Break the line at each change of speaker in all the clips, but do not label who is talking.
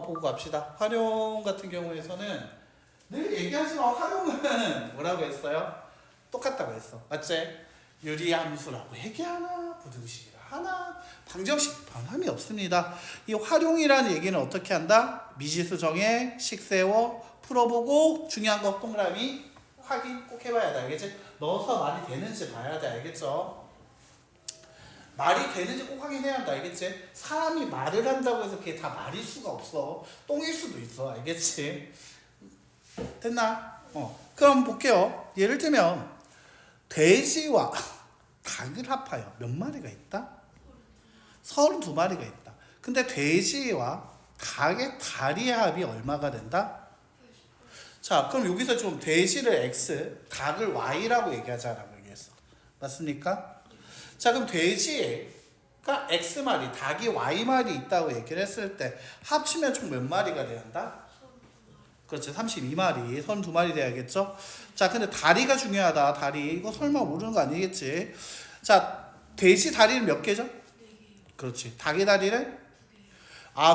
보고 갑시다. 활용 같은 경우에서는 늘 얘기하지만 활용은 뭐라고 했어요? 똑같다고 했어. 맞지? 유리함수라고 얘기하나 부등식이라 하나 방정식 변함이 없습니다. 이 활용이라는 얘기는 어떻게 한다? 미지수 정해 식 세워 풀어보고 중요한 거 동그라미 확인 꼭 해봐야 돼. 알겠지? 넣어서 말이 되는지 봐야 돼. 알겠죠? 말이 되는지 꼭 확인해야 한다. 알겠지? 사람이 말을 한다고 해서 그게 다 말일 수가 없어. 똥일 수도 있어. 알겠지? 됐나? 그럼 볼게요. 예를 들면 돼지와 닭을 합하여 몇 마리가 있다? 32마리가 있다. 근데 돼지와 닭의 다리의 합이 얼마가 된다? 자, 그럼 여기서 좀 돼지를 X, 닭을 Y라고 얘기하자라고 얘기했어. 맞습니까? 자, 그럼 돼지가 X마리, 닭이 Y마리 있다고 얘기를 했을 때 합치면 총 몇 마리가 돼야 한다? 그렇지, 32마리, 32마리 돼야겠죠? 자, 근데 다리가 중요하다. 다리. 이거 설마 모르는 거 아니겠지? 자, 돼지 다리는 몇 개죠? 그렇지. 닭의 다리는?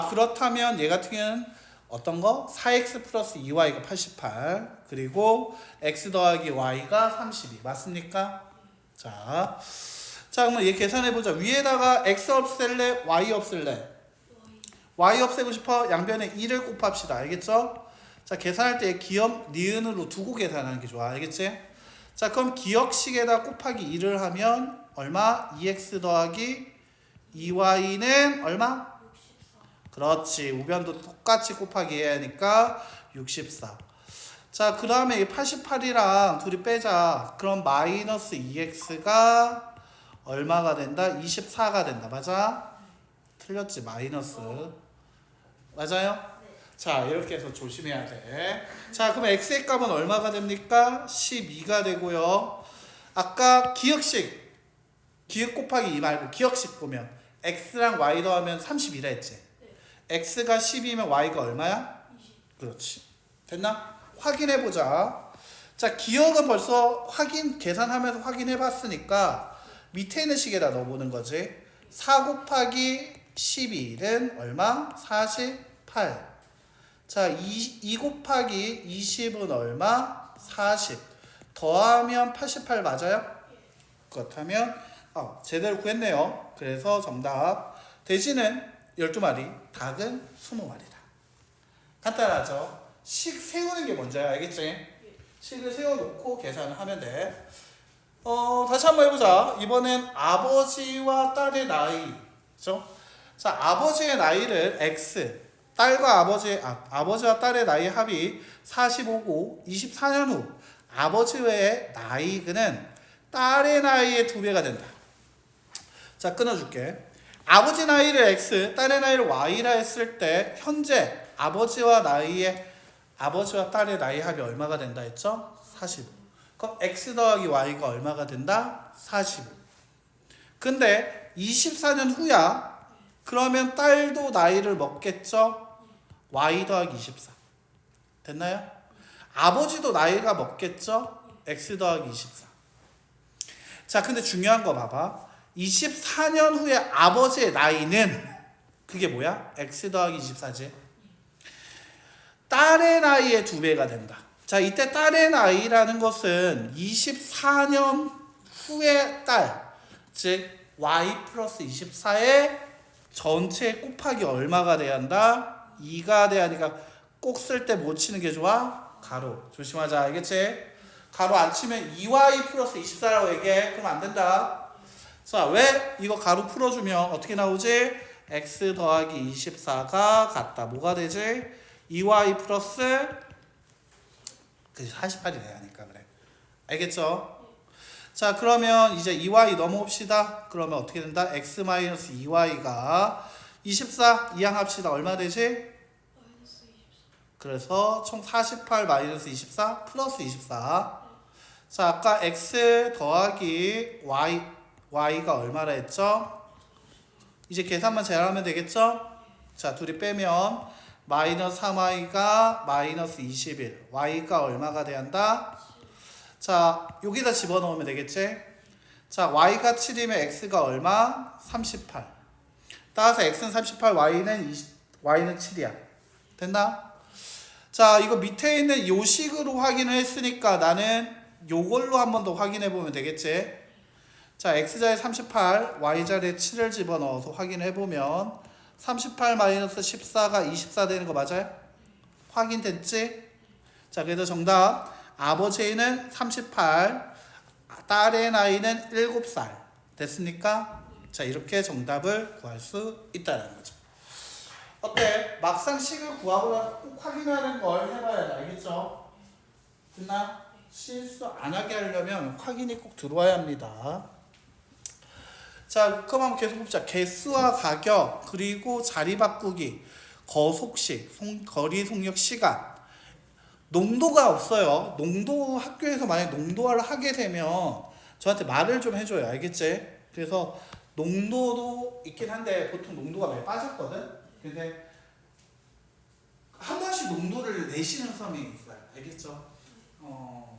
그렇다면 얘 같은 경우는 어떤 거? 4x 플러스 2y가 88. 그리고 x 더하기 y가 32. 맞습니까? 자, 그러면 얘 계산해보자. 위에다가 x 없앨래? y 없앨래? y 없애고 싶어? 양변에 2를 곱합시다. 알겠죠? 자, 계산할 때 기억 니은으로 두고 계산하는 게 좋아. 알겠지? 자, 그럼 기억식에다 곱하기 2를 하면 얼마? 2x 더하기 2y는 얼마?
64.
그렇지. 우변도 똑같이 곱하기 해야 하니까 64. 자, 그 다음에 이 88이랑 둘이 빼자. 그럼 마이너스 2x가 얼마가 된다? 24가 된다. 맞아? 틀렸지. 마이너스. 맞아요? 자, 이렇게 해서 조심해야 돼. 자, 그럼 x의 값은 얼마가 됩니까? 12가 되고요. 아까 기억식 곱하기 2 말고 기억식 보면 x랑 y 더하면 32라 했지. x가 10이면 y가 얼마야?
20.
그렇지. 됐나? 확인해 보자. 자, 기억은 벌써 계산하면서 확인해 봤으니까 밑에 있는 식에다 넣어보는 거지. 4 곱하기 11은 얼마? 48. 자, 2 곱하기 20은 얼마? 40. 더하면 88 맞아요? 그렇다면 제대로 구했네요. 그래서 정답 돼지는 12마리, 닭은 20마리다. 간단하죠? 식 세우는 게 뭔지 알겠지? 식을 세워놓고 계산을 하면 돼. 다시 한번 해보자. 이번엔 아버지와 딸의 나이. 그렇죠? 자, 아버지의 나이를 X, 딸과 아버지와 딸의 나이 합이 45고 24년 후 아버지의 나이는 딸의 나이의 2배가 된다. 자, 끊어줄게. 아버지 나이를 X, 딸의 나이를 Y라 했을 때 현재 아버지와 딸의 나이 합이 얼마가 된다 했죠? 45. 그럼 X 더하기 Y가 얼마가 된다? 45. 근데 24년 후야. 그러면 딸도 나이를 먹겠죠? Y 더하기 24. 됐나요? 아버지도 나이가 먹겠죠? X 더하기 24. 자, 근데 중요한 거 봐봐. 24년 후에 아버지의 나이는 그게 뭐야? X 더하기 24지. 딸의 나이의 2배가 된다. 자, 이때 딸의 나이라는 것은 24년 후의 딸, 즉 Y 플러스 24의 전체 곱하기 얼마가 돼야 한다? 2가 돼야 하니까 꼭 쓸 때 못 치는 게 좋아? 가로. 조심하자. 알겠지? 가로 안 치면 2y 플러스 24라고 얘기해. 그럼 안 된다. 자, 왜 이거 가로 풀어주면 어떻게 나오지? x 더하기 24가 같다. 뭐가 되지? 2y 플러스 48이 돼야 하니까 그래. 알겠죠? 자, 그러면 이제 2y 넘어옵시다. 그러면 어떻게 된다? x 마이너스 2y가 24 이항합시다. 얼마 되지?
마이너스 24.
그래서 총 48 마이너스 24 플러스 24. 자, 아까 x 더하기 y가 얼마라 했죠? 이제 계산만 잘하면 되겠죠? 자, 둘이 빼면 마이너스 3y가 마이너스 21. y가 얼마가 돼야 한다? 자, 여기다 집어넣으면 되겠지? 자, y가 7이면 x가 얼마? 38. 따라서 x는 38, y는 7이야. 됐나? 자, 이거 밑에 있는 요 식으로 확인을 했으니까 나는 요걸로 한 번 더 확인해 보면 되겠지? 자, x자리에 38, y자리에 7을 집어넣어서 확인해 보면 38 마이너스 14가 24 되는 거 맞아요? 확인됐지? 자, 그래서 정답 아버지는 38, 딸의 나이는 7살 됐습니까? 자, 이렇게 정답을 구할 수 있다는 거죠. 어때? 막상 식을 구하고 꼭 확인하는 걸 해봐야 돼. 알겠죠? 됐나? 실수 안 하게 하려면 확인이 꼭 들어와야 합니다. 자, 그럼 한번 계속 봅시다. 개수와 가격, 그리고 자리 바꾸기, 거속식, 거리 속력 시간. 농도가 없어요. 농도 학교에서 만약 농도를 하게 되면 저한테 말을 좀 해줘요. 알겠지? 그래서 농도도 있긴 한데 보통 농도가 많이 빠졌거든? 근데 한 번씩 농도를 내시는 수험이 있어요. 알겠죠?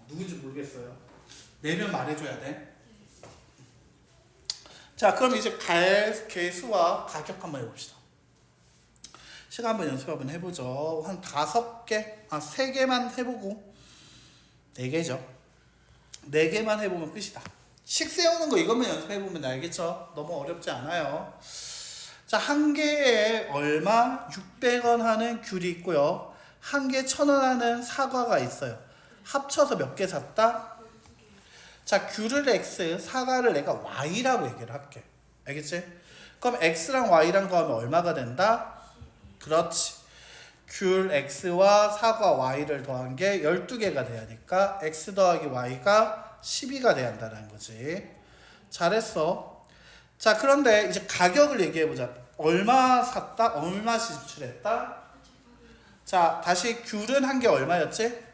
누군지 모르겠어요. 내면 말해줘야 돼. 자, 그럼 이제 개수와 가격 한번 해봅시다. 시간 한번 연습 한번 해보죠. 한 5개, 3개만 해보고 4개죠. 4개만 해보면 끝이다. 식 세우는 거 이것만 연습해보면 알겠죠? 너무 어렵지 않아요. 자, 한 개에 얼마? 600원 하는 귤이 있고요. 한 개 1,000원 하는 사과가 있어요. 합쳐서 몇 개 샀다? 자, 귤을 X, 사과를 내가 Y라고 얘기를 할게. 알겠지? 그럼 X랑 Y랑 더하면 얼마가 된다? 그렇지. 귤 X와 사과 Y를 더한 게 12개가 돼야 하니까 X 더하기 Y가 12가 돼야 한다는 거지. 잘했어. 자, 그런데 이제 가격을 얘기해보자. 얼마 샀다? 얼마 지출했다? 자, 다시 귤은 한 개 얼마였지?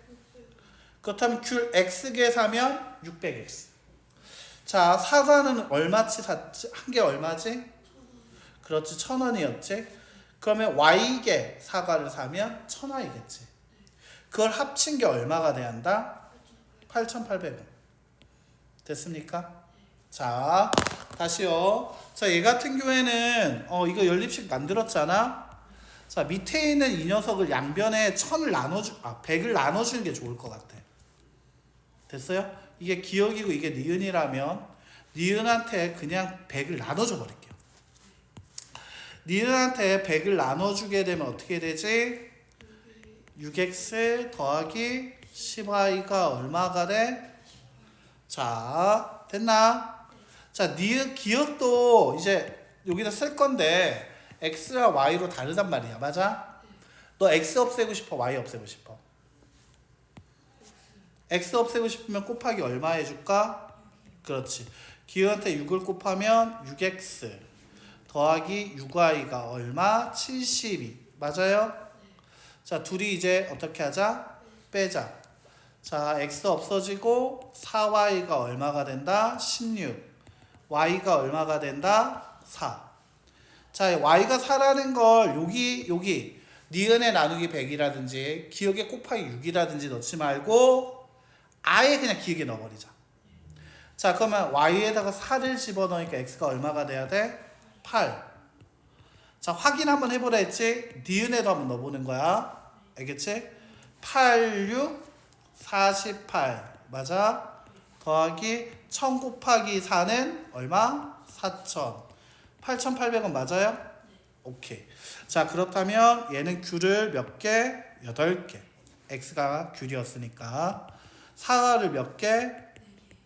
그렇다면 귤 X개 사면 600X. 자, 사과는 얼마치 샀지? 한 개 얼마지? 그렇지, 1,000원이었지? 그러면 Y개 사과를 사면 1,000Y겠지. 그걸 합친 게 얼마가 돼야 한다? 8,800원. 됐습니까? 자, 다시요. 자, 얘 같은 경우에는 이거 연립식 만들었잖아. 자, 밑에 있는 이 녀석을 양변에 100을 나눠주는 게 좋을 것 같아. 됐어요? 이게 기억이고 이게 니은이라면 니은한테 그냥 100을 나눠줘 버릴게요. 니은한테 100을 나눠주게 되면 어떻게 되지? 6x 더하기 10y가 얼마가 돼? 자, 됐나? 자, 니은 기억도 이제 여기다 쓸 건데 x랑 y로 다르단 말이야. 맞아? 너 x 없애고 싶어? y 없애고 싶어? x 없애고 싶으면 곱하기 얼마 해줄까? 그렇지. 기호한테 6을 곱하면 6x 더하기 6y가 얼마? 72. 맞아요? 자, 둘이 이제 어떻게 하자? 빼자. 자, x 없어지고 4y가 얼마가 된다? 16. y가 얼마가 된다? 4. 자, y가 4라는 걸 여기 니은에 나누기 100이라든지 기억에 곱하기 6이라든지 넣지 말고 아예 그냥 기억에 넣어버리자. 자, 그러면 y에다가 4를 집어넣으니까 x가 얼마가 돼야 돼? 8. 자, 확인 한번 해보라 했지? 니은에도 한번 넣어보는 거야. 알겠지? 8, 6, 48. 맞아? 더하기 1000 곱하기 4는 얼마? 4000. 8,800원 맞아요? 오케이. 자, 그렇다면 얘는 귤을 몇 개? 8개. x가 귤이었으니까. 사과를 몇 개?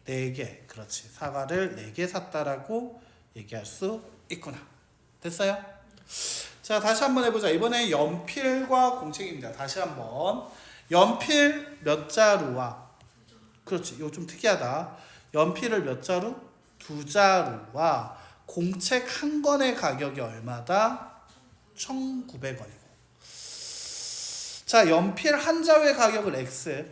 4개. 그렇지. 사과를 4개 샀다라고 얘기할 수 있구나. 됐어요? 자, 다시 한번 해보자. 이번에 연필과 공책입니다. 다시 한번. 연필 몇 자루와 그렇지. 이거 좀 특이하다. 연필을 몇 자루? 2자루와 공책 한 권의 가격이 얼마다? 1,900원이고. 자, 연필 한 자루의 가격을 X,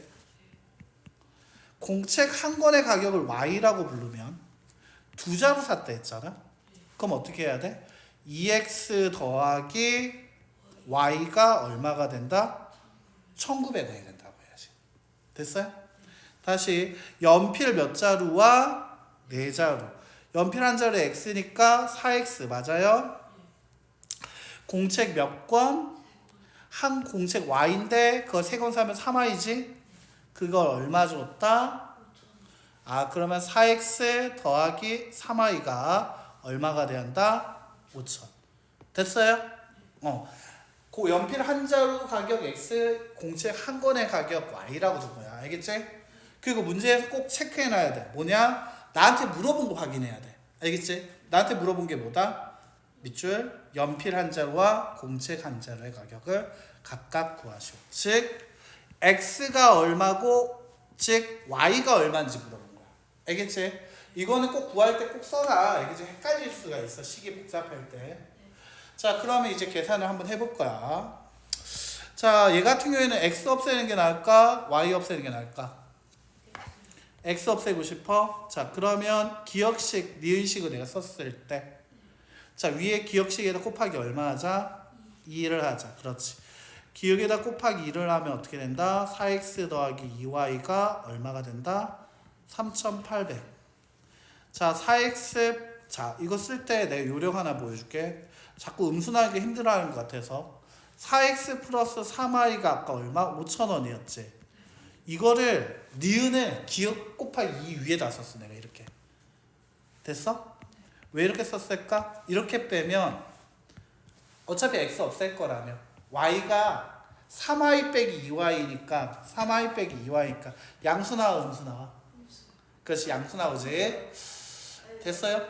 공책 한 권의 가격을 Y라고 부르면 2자루 샀다 했잖아. 그럼 어떻게 해야 돼? 2X 더하기 Y가 얼마가 된다? 1,900원이 된다고 해야지. 됐어요? 다시 연필 몇 자루와 4자루. 연필 한 자루에 X니까 4X 맞아요? 공책 몇 권? 한 공책 y인데 그걸 3건 사면 3y지? 그걸 얼마 줬다? 아, 그러면 4x 더하기 3y가 얼마가 돼야 한다? 5천. 됐어요? 그 연필 한 자루 가격 x, 공책 한 권의 가격 y라고 준 거야. 알겠지? 그리고 문제에서 꼭 체크해놔야 돼. 뭐냐? 나한테 물어본 거 확인해야 돼. 알겠지? 나한테 물어본 게 뭐다? 밑줄 연필 한 자루와 공책 한 자루의 가격을 각각 구하시오. 즉 x가 얼마고 즉 y가 얼마인지 물어본 거야. 알겠지? 이거는 꼭 구할 때 꼭 써라. 알겠지? 헷갈릴 수가 있어. 식이 복잡할 때. 자, 그러면 이제 계산을 한번 해볼 거야. 자, 얘 같은 경우에는 x 없애는 게 나을까? y 없애는 게 나을까? x 없애고 싶어? 자, 그러면 기억식, 니은식을 내가 썼을 때 자, 위에 기억식에다 곱하기 얼마 하자? 2를 하자. 그렇지. 기억에다 곱하기 2를 하면 어떻게 된다? 4x 더하기 2y가 얼마가 된다? 3,800. 자, 4x 자, 이거 쓸 때 내가 요령 하나 보여줄게. 자꾸 음순하게 힘들어하는 것 같아서 4x 플러스 3y가 아까 얼마? 5,000원이었지. 이거를 니은을 기억 곱하기 2 위에다 썼어. 내가 이렇게. 됐어? 왜 이렇게 썼을까? 이렇게 빼면 어차피 x 없앨 거라며 y가 3y 빼기 2y니까 3y 빼기 2y니까 양수 나와 음수 나와? 그렇지, 양수 나오지. 됐어요?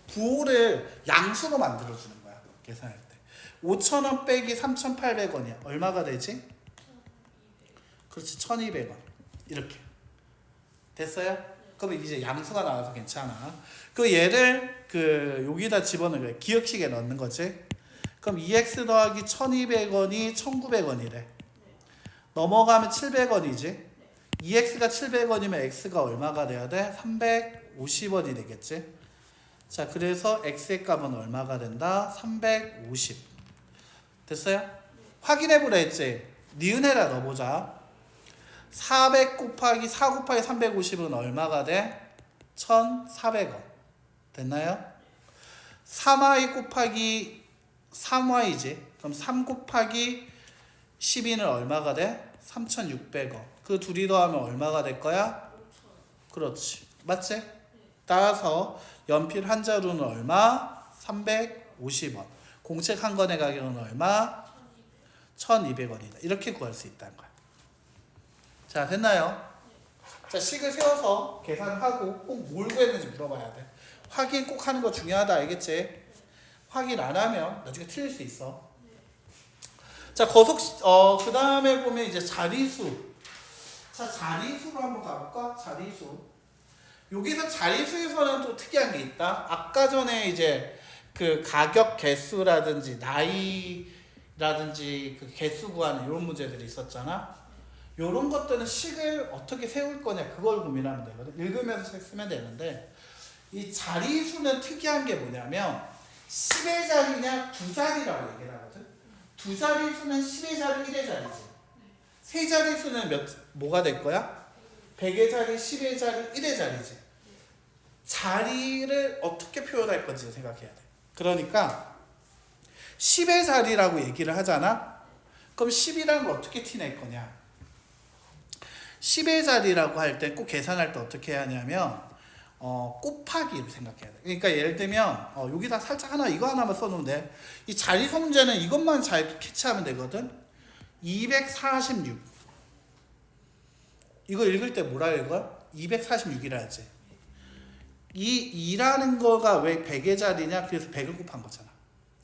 부호를 양수로 만들어주는 거야. 계산할 때 5,000원 빼기 3,800원이야. 얼마가 되지? 그렇지, 1,200원. 이렇게 됐어요? 그러면 이제 양수가 나와서 괜찮아. 그 얘를 여기다 집어넣는 거야. 기억식에 넣는 거지. 그럼 2x 더하기 1,200원이 1,900원이래. 넘어가면 700원이지. 2x가 700원이면 x가 얼마가 돼야 돼? 350원이 되겠지. 자, 그래서 x의 값은 얼마가 된다? 350. 됐어요? 확인해 보라 했지. 니은에다 넣어보자. 400 곱하기 4 곱하기 350은 얼마가 돼? 1,400원. 됐나요? 3y 곱하기 3y지. 그럼 3 곱하기 12는 얼마가 돼? 3,600원. 그 둘이 더하면 얼마가 될 거야? 그렇지. 맞지? 따라서 연필 한 자루는 얼마? 350원. 공책 한 권의 가격은 얼마? 1,200원이다. 이렇게 구할 수 있다는 거야. 자, 됐나요? 자, 식을 세워서 계산하고 꼭 뭘 구했는지 물어봐야 돼. 확인 꼭 하는 거 중요하다. 알겠지? 확인 안 하면 나중에 틀릴 수 있어. 자, 그 다음에 보면 이제 자리수. 자, 자리수로 한번 가볼까? 자리수. 여기서 자리수에서는 또 특이한 게 있다. 아까 전에 이제 그 가격 개수라든지 나이라든지 그 개수 구하는 이런 문제들이 있었잖아. 이런 것들은 식을 어떻게 세울 거냐 그걸 고민하면 되거든. 읽으면서 책 쓰면 되는데 이 자리수는 특이한 게 뭐냐면 10의 자리냐 두 자리라고 얘기를 하거든. 두 자리수는 10의 자리 1의 자리지. 세 자리수는 뭐가 될 거야? 100의 자리 10의 자리 1의 자리지. 자리를 어떻게 표현할 건지 생각해야 돼. 그러니까 10의 자리라고 얘기를 하잖아. 그럼 10이라는 걸 어떻게 티낼 거냐? 10의 자리라고 할 때 꼭 계산할 때 어떻게 해야 하냐면 곱하기로 생각해야 돼. 그러니까 예를 들면 여기다 살짝 이거 하나만 써놓으면 돼. 이 자리수 문제는 이것만 잘 캐치하면 되거든. 246 이거 읽을 때 뭐라 읽어? 246이라 하지. 이 2라는 거가 왜 100의 자리냐? 그래서 100을 곱한 거잖아.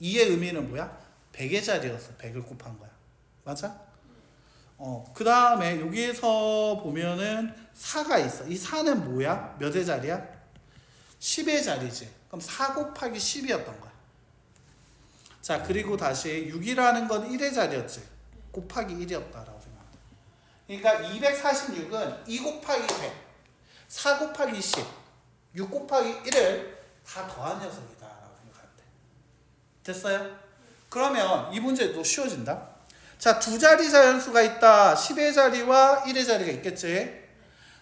2의 의미는 뭐야? 100의 자리였어. 100을 곱한 거야. 맞아? 그 다음에 여기에서 보면은 4가 있어. 이 4는 뭐야? 몇의 자리야? 10의 자리지. 그럼 4 곱하기 10이었던 거야. 자, 그리고 다시 6이라는 건 1의 자리였지. 곱하기 1이었다라고 생각합니다. 그러니까 246은 2 곱하기 100, 4 곱하기 10, 6 곱하기 1을 다 더한 녀석이다라고 생각하면 돼. 됐어요? 그러면 이 문제도 쉬워진다. 자, 두 자리 자연수가 있다. 10의 자리와 1의 자리가 있겠지.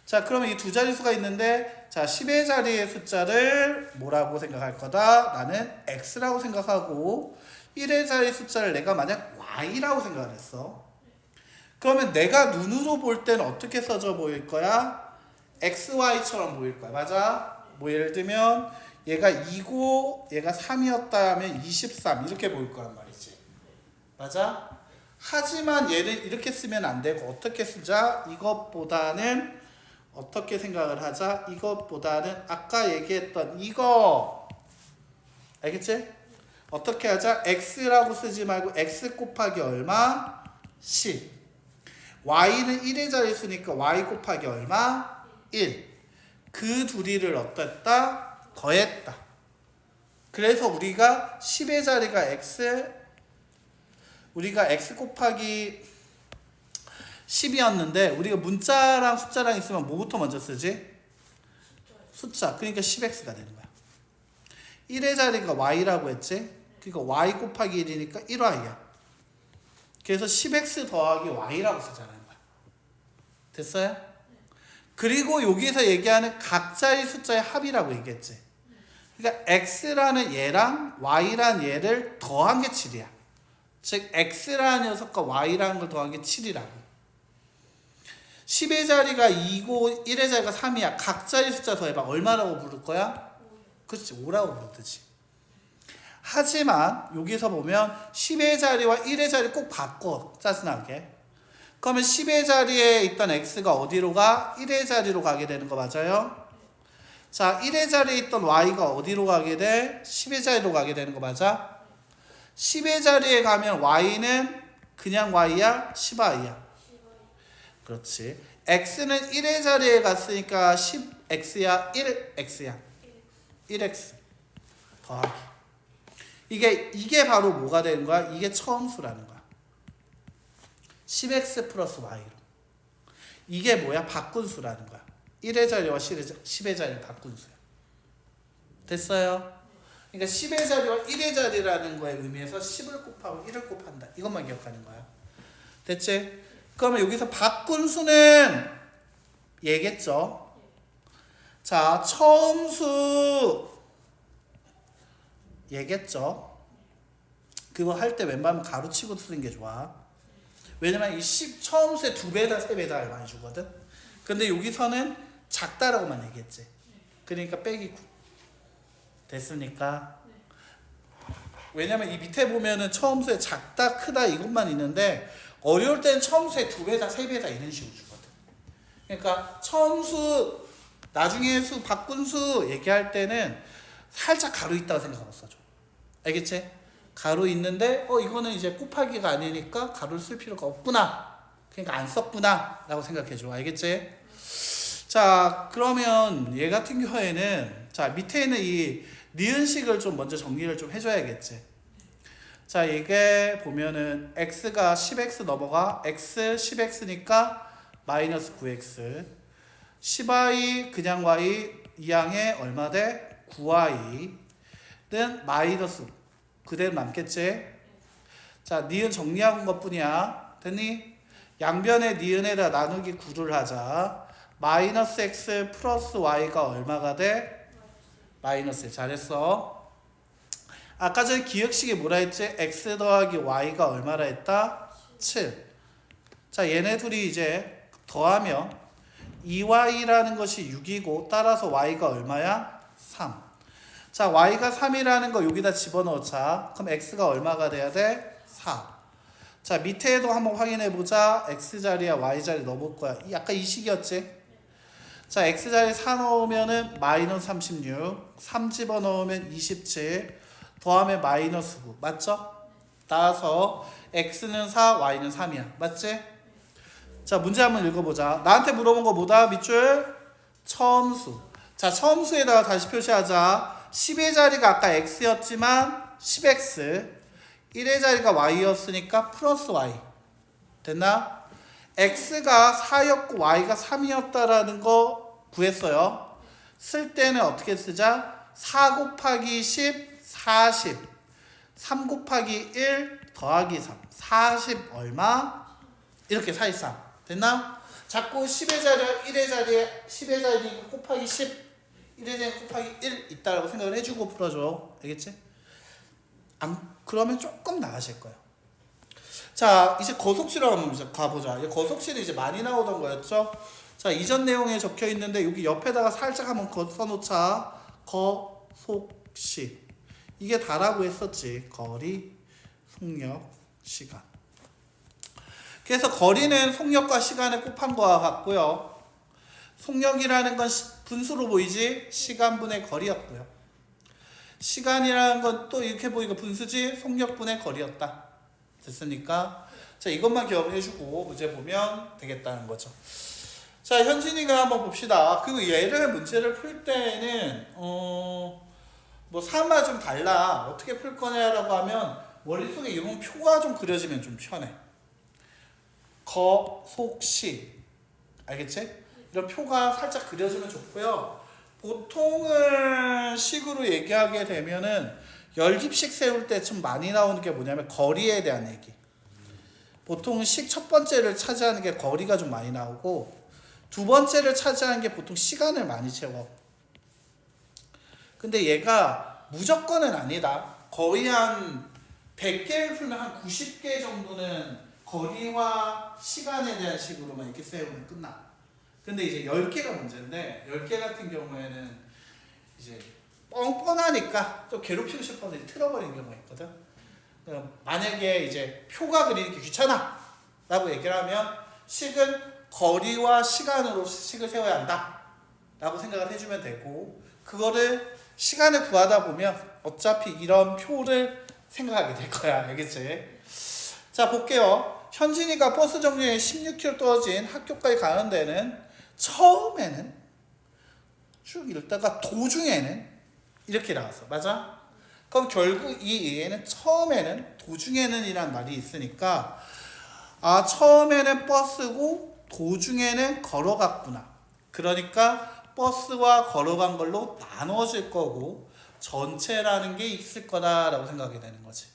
자, 그러면 이 두 자리수가 있는데 자, 10의 자리의 숫자를 뭐라고 생각할 거다? 나는 x라고 생각하고 1의 자리 숫자를 내가 만약 y라고 생각을 했어. 그러면 내가 눈으로 볼 때는 어떻게 써져 보일 거야? xy처럼 보일 거야. 맞아? 뭐 예를 들면 얘가 2고 얘가 3이었다 하면 23 이렇게 보일 거란 말이지. 맞아? 하지만 얘를 이렇게 쓰면 안 되고 어떻게 쓰자? 이것보다는 어떻게 생각을 하자? 이것보다는 아까 얘기했던 이거 알겠지? 어떻게 하자? x라고 쓰지 말고 x 곱하기 얼마? 10. y는 1의 자리 쓰니까 y 곱하기 얼마? 1. 그 둘이를 어땠다? 더했다. 그래서 우리가 10의 자리가 x, 우리가 x 곱하기 10이었는데 우리가 문자랑 숫자랑 있으면 뭐부터 먼저 쓰지? 숫자. 그러니까 10x가 되는 거야. 1의 자리가 y라고 했지? 그러니까 y 곱하기 1이니까 1y야. 그래서 10x 더하기 y라고 쓰자는 거야. 됐어요? 그리고 여기서 얘기하는 각자의 숫자의 합이라고 얘기했지. 그러니까 x라는 얘랑 y라는 얘를 더한 게 7이야. 즉 x라는 녀석과 y라는 걸 더한 게 7이라고. 10의 자리가 2고 1의 자리가 3이야. 각자의 숫자 더해봐. 얼마라고 부를 거야? 그렇지, 5라고 부르듯이. 하지만 여기서 보면 10의 자리와 1의 자리 꼭 바꿔. 짜증나게. 그러면 10의 자리에 있던 x가 어디로 가? 1의 자리로 가게 되는 거 맞아요? 자, 1의 자리에 있던 y가 어디로 가게 돼? 10의 자리로 가게 되는 거 맞아? 10의 자리에 가면 y는 그냥 y야? 10i야? 그렇지. x는 1의 자리에 갔으니까 10x야? 1x야? 1x 더하기. 이게 바로 뭐가 되는 거야? 이게 처음수라는 거야. 10x 플러스 y로. 이게 뭐야? 바꾼수라는 거야. 1의 자리와 10의 자리를 바꾼수야. 됐어요? 그러니까 10의 자리와 1의 자리라는 거에 의미에서 10을 곱하고 1을 곱한다. 이것만 기억하는 거야. 됐지? 그러면 여기서 바꾼수는 얘겠죠? 자, 처음수 얘겠죠? 그거 할 때 웬만하면 가로치고 쓰는 게 좋아. 왜냐면 이 10 처음수의 2배다 3배다 많이 주거든. 근데 여기서는 작다라고만 얘기했지. 그러니까 빼기 9. 됐습니까? 왜냐면 이 밑에 보면은 처음수에 작다 크다 이것만 있는데 어려울 때는 처음수에 2배다 3배다 이런 식으로 주거든. 그러니까 처음수 나중에 수 바꾼수 얘기할 때는 살짝 가로 있다고 생각하고 써줘. 알겠지? 가로 있는데 이거는 이제 곱하기가 아니니까 가로를 쓸 필요가 없구나. 그러니까 안 썼구나 라고 생각해줘. 알겠지? 자, 그러면 얘 같은 경우에는 자 밑에 있는 이 니은식을 좀 먼저 정리를 좀 해줘야겠지. 자, 이게 보면은 x가 10x 넘어가 x 10x니까 마이너스 9x 10y 그냥 y 이항에 얼마 돼? 9y는 마이너스 그대로 남겠지. 자, 니은 정리한 것뿐이야. 됐니? 양변의 니은에다 나누기 9를 하자. 마이너스 x 플러스 y가 얼마가 돼? 마이너스 1. 잘했어. 아까 전에 기억식이 뭐라 했지? x 더하기 y가 얼마라 했다? 7. 자, 얘네 둘이 이제 더하면 2y라는 것이 6이고 따라서 y가 얼마야? 3. 자, y가 3이라는 거 여기다 집어넣자. 그럼 x가 얼마가 돼야 돼? 4. 자, 밑에도 한번 확인해 보자. x자리야 y자리 넣어볼 거야. 아까 이 식이었지? 자, x자리 4 넣으면은 마이너스 36. 3 집어넣으면 27. 더하면 마이너스 9. 맞죠? 따라서 x는 4, y는 3이야. 맞지? 자, 문제 한번 읽어보자. 나한테 물어본 거 뭐다? 밑줄? 처음수. 자, 처음수에다가 다시 표시하자. 10의 자리가 아까 x였지만 10x 1의 자리가 y였으니까 플러스 y 됐나? x가 4였고 y가 3이었다라는 거 구했어요. 쓸 때는 어떻게 쓰자? 4 곱하기 10 40 3 곱하기 1 더하기 3 40 얼마? 이렇게 43 됐나? 자꾸 10의 자리와 1의 자리에 10의 자리니까 곱하기 10 1에 대한 곱하기 1 있다라고 생각을 해주고 풀어줘. 알겠지? 그러면 조금 나아질 거예요. 자, 이제 거속시로 한번 가보자. 거속시는 이제 많이 나오던 거였죠. 자, 이전 내용에 적혀 있는데 여기 옆에다가 살짝 한번 써놓자. 거속시. 이게 다라고 했었지. 거리, 속력, 시간. 그래서 거리는 속력과 시간을 곱한 거와 같고요. 속력이라는 건 분수로 보이지 시간분의 거리였고요. 시간이라는 건 또 이렇게 보이고 분수지 속력분의 거리였다. 됐습니까? 자, 이것만 기억을 해주고 문제 보면 되겠다는 거죠. 자, 현진이가 한번 봅시다. 그리고 얘를 문제를 풀 때는 뭐 사람마다 좀 달라. 어떻게 풀 거냐라고 하면 머릿속에 이런 표가 좀 그려지면 좀 편해. 거속시. 알겠지? 이런 표가 살짝 그려지면 좋고요. 보통은 식으로 얘기하게 되면은 열집식 세울 때 좀 많이 나오는 게 뭐냐면 거리에 대한 얘기. 보통 식 첫 번째를 차지하는 게 거리가 좀 많이 나오고 두 번째를 차지하는 게 보통 시간을 많이 채워. 근데 얘가 무조건은 아니다. 거의 한 100개를 풀면 한 90개 정도는 거리와 시간에 대한 식으로만 이렇게 세우면 끝나. 근데 이제 10개가 문제인데 10개 같은 경우에는 이제 뻔뻔하니까 좀 괴롭히고 싶어서 틀어버리는 경우가 있거든. 만약에 이제 표가 그리기 귀찮아 라고 얘기를 하면 식은 거리와 시간으로 식을 세워야 한다 라고 생각을 해주면 되고 그거를 시간을 구하다 보면 어차피 이런 표를 생각하게 될 거야. 알겠지? 자, 볼게요. 현진이가 버스 정류장에 16km 떨어진 학교까지 가는 데는 처음에는 쭉 읽다가 도중에는 이렇게 나왔어. 맞아? 그럼 결국 이 얘는 처음에는 도중에는 이란 말이 있으니까 처음에는 버스고 도중에는 걸어갔구나. 그러니까 버스와 걸어간 걸로 나눠질 거고 전체라는 게 있을 거다라고 생각이 되는 거지.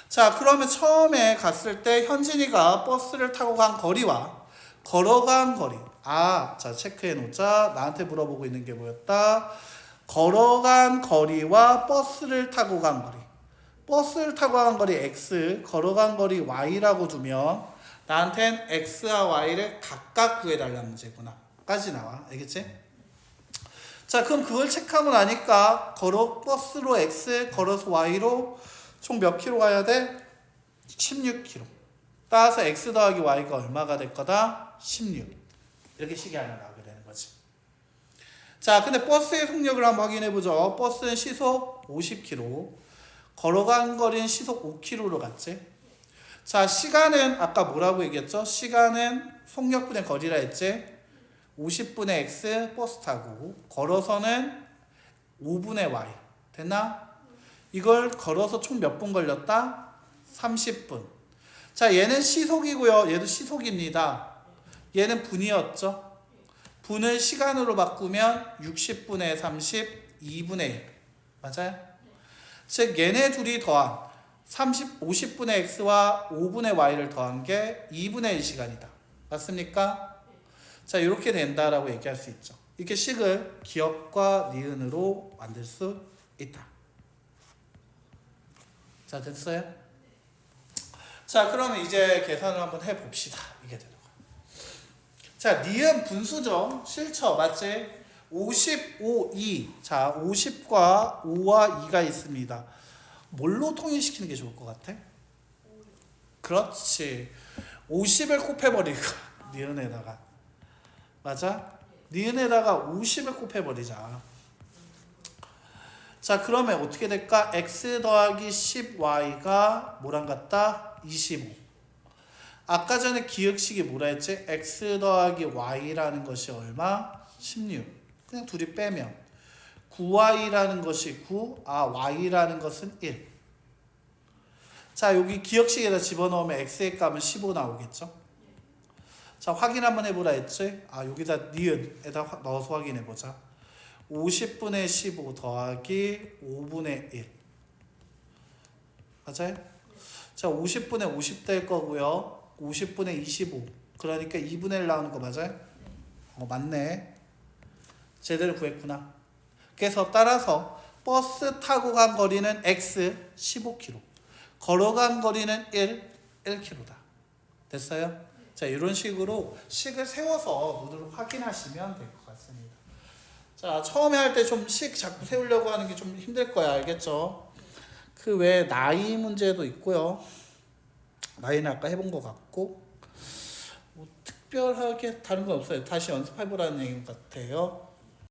자, 그러면 처음에 갔을 때 현진이가 버스를 타고 간 거리와 걸어간 거리. 자, 체크해 놓자. 나한테 물어보고 있는 게 뭐였다? 걸어간 거리와 버스를 타고 간 거리. 버스를 타고 간 거리 X, 걸어간 거리 Y라고 두면 나한텐 X와 Y를 각각 구해달라는 문제구나. 까지 나와. 알겠지? 자, 그럼 그걸 체크하고 나니까 버스로 X, 걸어서 Y로 총 몇 킬로 가야 돼? 16km. 따라서 X 더하기 Y가 얼마가 될 거다? 16. 이렇게 식이 하나 나오게 되는 거지. 자, 근데 버스의 속력을 한번 확인해 보죠. 버스는 시속 50km, 걸어간 거리는 시속 5km로 갔지. 자, 시간은 아까 뭐라고 얘기했죠? 시간은 속력분의 거리라 했지. 50분의 X 버스 타고 걸어서는 5분의 Y. 됐나? 이걸 걸어서 총 몇 분 걸렸다? 30분. 자, 얘는 시속이고요. 얘도 시속입니다. 얘는 분이었죠. 분을 시간으로 바꾸면 60분의 30, 2분의 1. 맞아요? 즉 얘네 둘이 더한 50분의 X와 5분의 Y를 더한 게 2분의 1 시간이다. 맞습니까? 자, 이렇게 된다라고 얘기할 수 있죠. 이렇게 식을 기억과 니은으로 만들 수 있다. 자, 됐어요? 자, 그러면 이제 계산을 한번 해봅시다. 이게 되는 거야. 자, 니은 분수죠. 실처 맞지? 50, 5, 2. 자, 50과 5와 2가 있습니다. 뭘로 통일시키는 게 좋을 것 같아? 그렇지. 50을 곱해버릴 거야. 니은에다가. 맞아? 니은에다가 50을 곱해버리자. 자, 그러면 어떻게 될까? x 더하기 10y가 뭐랑 같다? 25. 아까 전에 기억식이 뭐라 했지? x 더하기 y라는 것이 얼마? 16. 그냥 둘이 빼면 9y라는 것이 9, y라는 것은 1. 자, 여기 기억식에다 집어넣으면 x의 값은 15 나오겠죠? 자, 확인 한번 해보라 했지? 여기다 니은에다 넣어서 확인해보자. 50분의 15 더하기 5분의 1. 맞아요? 자, 50분의 50 될 거고요. 50분의 25. 그러니까 2분의 1 나오는 거 맞아요? 맞네. 제대로 구했구나. 그래서 따라서 버스 타고 간 거리는 x 15km. 걸어간 거리는 1km다. 됐어요? 자, 이런 식으로 식을 세워서 모두를 확인하시면 될 것 같습니다. 자, 처음에 할 때 좀 식 자꾸 세우려고 하는 게 좀 힘들 거야. 알겠죠? 그 외에 나이 문제도 있고요. 나이는 아까 해본 것 같고 뭐 특별하게 다른 건 없어요. 다시 연습해보라는 얘기 같아요.